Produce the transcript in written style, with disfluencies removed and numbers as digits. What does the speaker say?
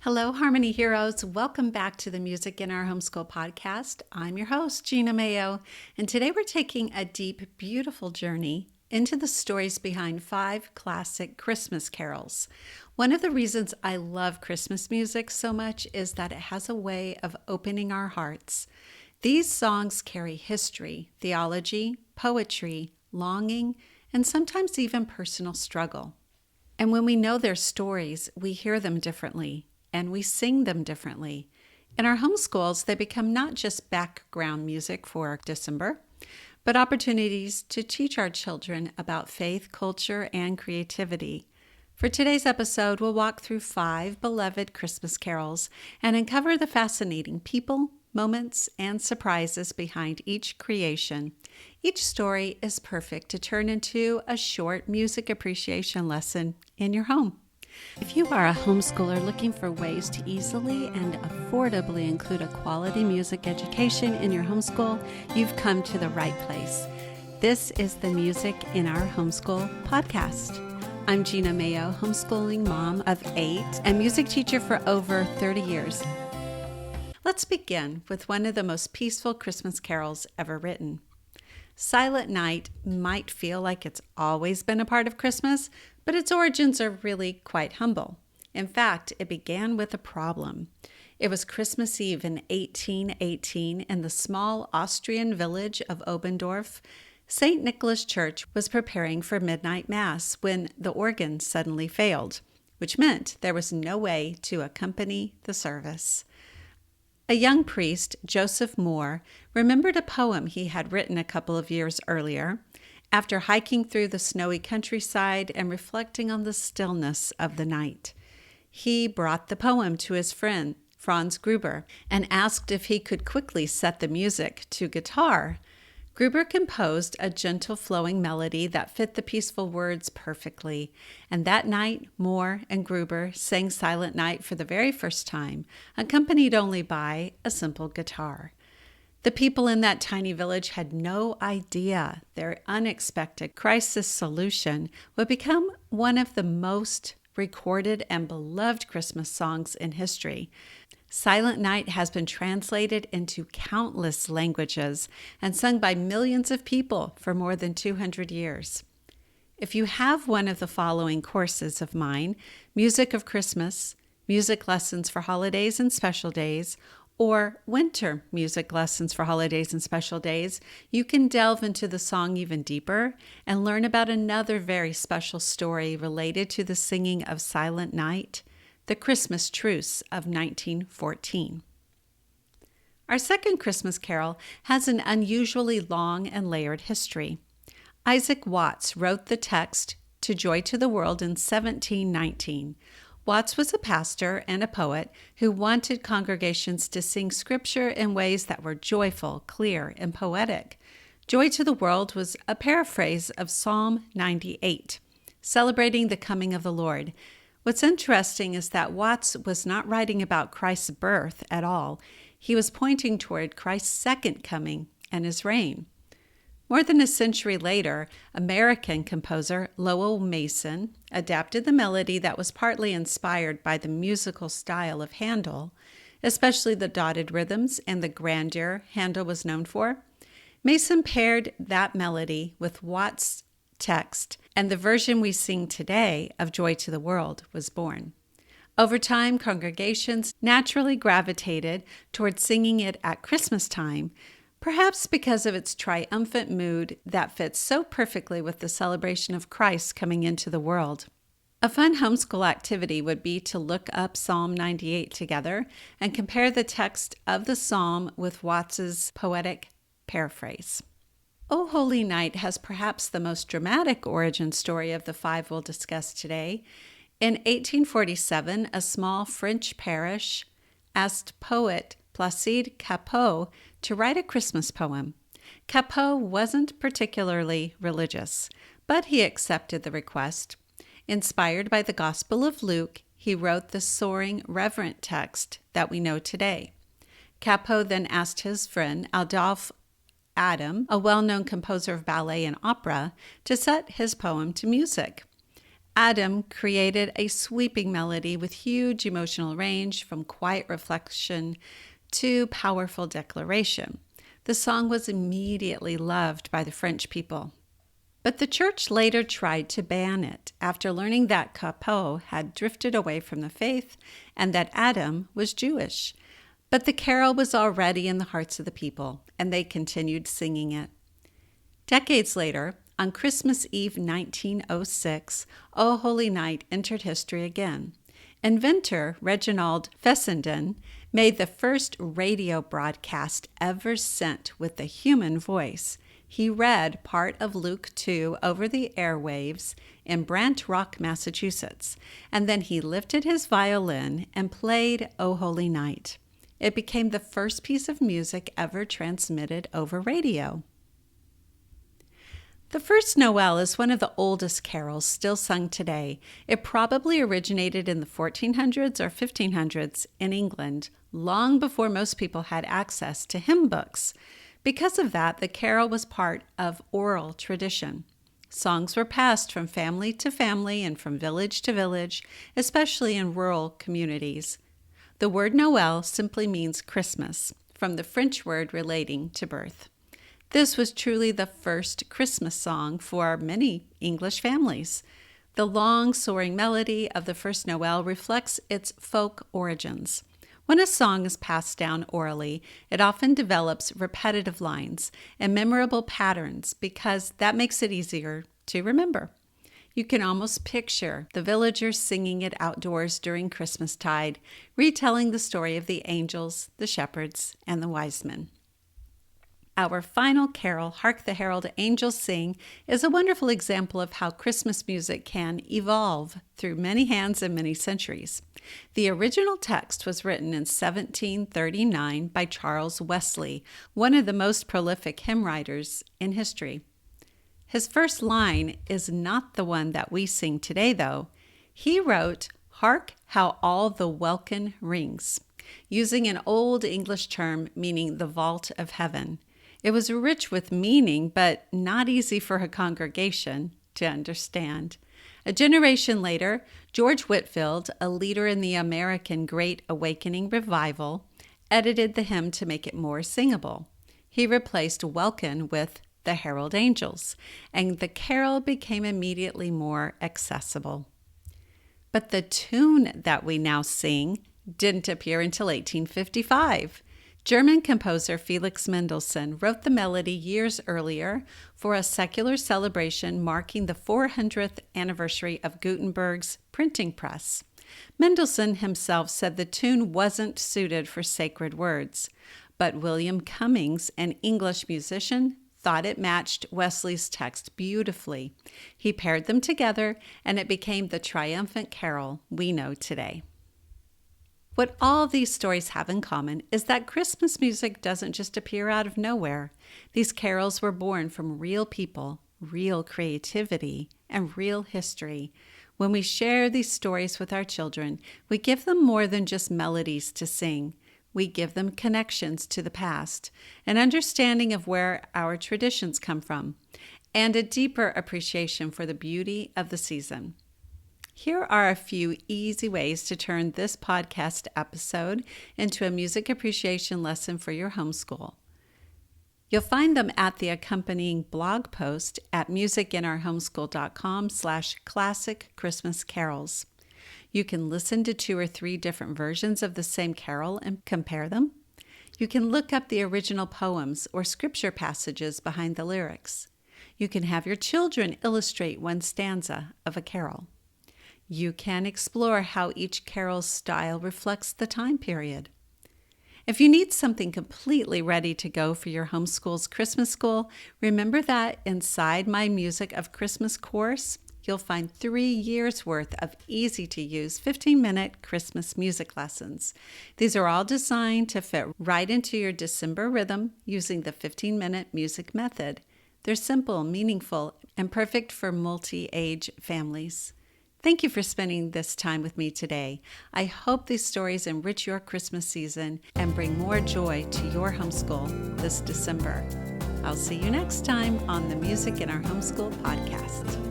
Hello, Harmony Heroes. Welcome back to the Music in Our Homeschool podcast. I'm your host, Gena Mayo, and today we're taking a deep, beautiful journey into the stories behind 5 classic Christmas carols. One of the reasons I love Christmas music so much is that it has a way of opening our hearts. These songs carry history, theology, poetry, longing, and sometimes even personal struggle. And when we know their stories, we hear them differently. And we sing them differently. In our homeschools, they become not just background music for December, but opportunities to teach our children about faith, culture, and creativity. For today's episode, we'll walk through 5 beloved Christmas carols and uncover the fascinating people, moments, and surprises behind each creation. Each story is perfect to turn into a short music appreciation lesson in your home. If you are a homeschooler looking for ways to easily and affordably include a quality music education in your homeschool, you've come to the right place. This is the Music in Our Homeschool podcast. I'm Gena Mayo, homeschooling mom of 8 and music teacher for over 30 years. Let's begin with one of the most peaceful Christmas carols ever written. Silent Night might feel like it's always been a part of Christmas, but its origins are really quite humble. In fact, it began with a problem. It was Christmas Eve in 1818 in the small Austrian village of Oberndorf. St. Nicholas Church was preparing for midnight mass when the organ suddenly failed, which meant there was no way to accompany the service. A young priest, Joseph Moore, remembered a poem he had written a couple of years earlier after hiking through the snowy countryside and reflecting on the stillness of the night. He brought the poem to his friend, Franz Gruber, and asked if he could quickly set the music to guitar. Gruber composed a gentle flowing melody that fit the peaceful words perfectly, and that night Moore and Gruber sang Silent Night for the very first time, accompanied only by a simple guitar. The people in that tiny village had no idea their unexpected crisis solution would become one of the most recorded and beloved Christmas songs in history. Silent Night has been translated into countless languages and sung by millions of people for more than 200 years. If you have one of the following courses of mine, Music of Christmas, Music Lessons for Holidays and Special Days, or Winter Music Lessons for Holidays and Special Days, you can delve into the song even deeper and learn about another very special story related to the singing of Silent Night, the Christmas Truce of 1914. Our second Christmas carol has an unusually long and layered history. Isaac Watts wrote the text to Joy to the World in 1719. Watts was a pastor and a poet who wanted congregations to sing scripture in ways that were joyful, clear, and poetic. Joy to the World was a paraphrase of Psalm 98, celebrating the coming of the Lord. What's interesting is that Watts was not writing about Christ's birth at all. He was pointing toward Christ's second coming and his reign. More than a century later, American composer Lowell Mason adapted the melody that was partly inspired by the musical style of Handel, especially the dotted rhythms and the grandeur Handel was known for. Mason paired that melody with Watts' text, and the version we sing today of Joy to the World was born. Over time, congregations naturally gravitated toward singing it at Christmas time, perhaps because of its triumphant mood that fits so perfectly with the celebration of Christ coming into the world. A fun homeschool activity would be to look up Psalm 98 together and compare the text of the psalm with Watts's poetic paraphrase. O Holy Night has perhaps the most dramatic origin story of the 5 we'll discuss today. In 1847, a small French parish asked poet Placide Cappeau to write a Christmas poem. Cappeau wasn't particularly religious, but he accepted the request. Inspired by the Gospel of Luke, he wrote the soaring, reverent text that we know today. Cappeau then asked his friend Adolphe Adam, a well-known composer of ballet and opera, to set his poem to music. Adam created a sweeping melody with huge emotional range from quiet reflection to powerful declaration. The song was immediately loved by the French people. But the church later tried to ban it after learning that Capot had drifted away from the faith and that Adam was Jewish. But the carol was already in the hearts of the people, and they continued singing it. Decades later, on Christmas Eve 1906, O Holy Night entered history again. Inventor Reginald Fessenden made the first radio broadcast ever sent with the human voice. He read part of Luke 2 over the airwaves in Brant Rock, Massachusetts, and then he lifted his violin and played O Holy Night. It became the first piece of music ever transmitted over radio. The First Noel is one of the oldest carols still sung today. It probably originated in the 1400s or 1500s in England, long before most people had access to hymn books. Because of that, the carol was part of oral tradition. Songs were passed from family to family and from village to village, especially in rural communities. The word Noel simply means Christmas, from the French word relating to birth. This was truly the first Christmas song for many English families. The long, soaring melody of the First Noel reflects its folk origins. When a song is passed down orally, it often develops repetitive lines and memorable patterns because that makes it easier to remember. You can almost picture the villagers singing it outdoors during Christmastide, retelling the story of the angels, the shepherds, and the wise men. Our final carol, Hark, the Herald Angels Sing, is a wonderful example of how Christmas music can evolve through many hands and many centuries. The original text was written in 1739 by Charles Wesley, one of the most prolific hymn writers in history. His first line is not the one that we sing today, though. He wrote, "Hark, how all the welkin rings," using an old English term meaning the vault of heaven. It was rich with meaning, but not easy for a congregation to understand. A generation later, George Whitefield, a leader in the American Great Awakening revival, edited the hymn to make it more singable. He replaced welkin with the Herald Angels, and the carol became immediately more accessible. But the tune that we now sing didn't appear until 1855. German composer Felix Mendelssohn wrote the melody years earlier for a secular celebration marking the 400th anniversary of Gutenberg's printing press. Mendelssohn himself said the tune wasn't suited for sacred words, but William Cummings, an English musician, thought it matched Wesley's text beautifully. He paired them together, and it became the triumphant carol we know today. What all these stories have in common is that Christmas music doesn't just appear out of nowhere. These carols were born from real people, real creativity, and real history. When we share these stories with our children, we give them more than just melodies to sing. We give them connections to the past, an understanding of where our traditions come from, and a deeper appreciation for the beauty of the season. Here are a few easy ways to turn this podcast episode into a music appreciation lesson for your homeschool. You'll find them at the accompanying blog post at musicinourhomeschool.com/classic Christmas carols. You can listen to 2 or 3 different versions of the same carol and compare them. You can look up the original poems or scripture passages behind the lyrics. You can have your children illustrate one stanza of a carol. You can explore how each carol's style reflects the time period. If you need something completely ready to go for your homeschool's Christmas school, remember that inside my Music of Christmas course, you'll find 3 years' worth of easy-to-use 15-minute Christmas music lessons. These are all designed to fit right into your December rhythm using the 15-minute music method. They're simple, meaningful, and perfect for multi-age families. Thank you for spending this time with me today. I hope these stories enrich your Christmas season and bring more joy to your homeschool this December. I'll see you next time on the Music in Our Homeschool podcast.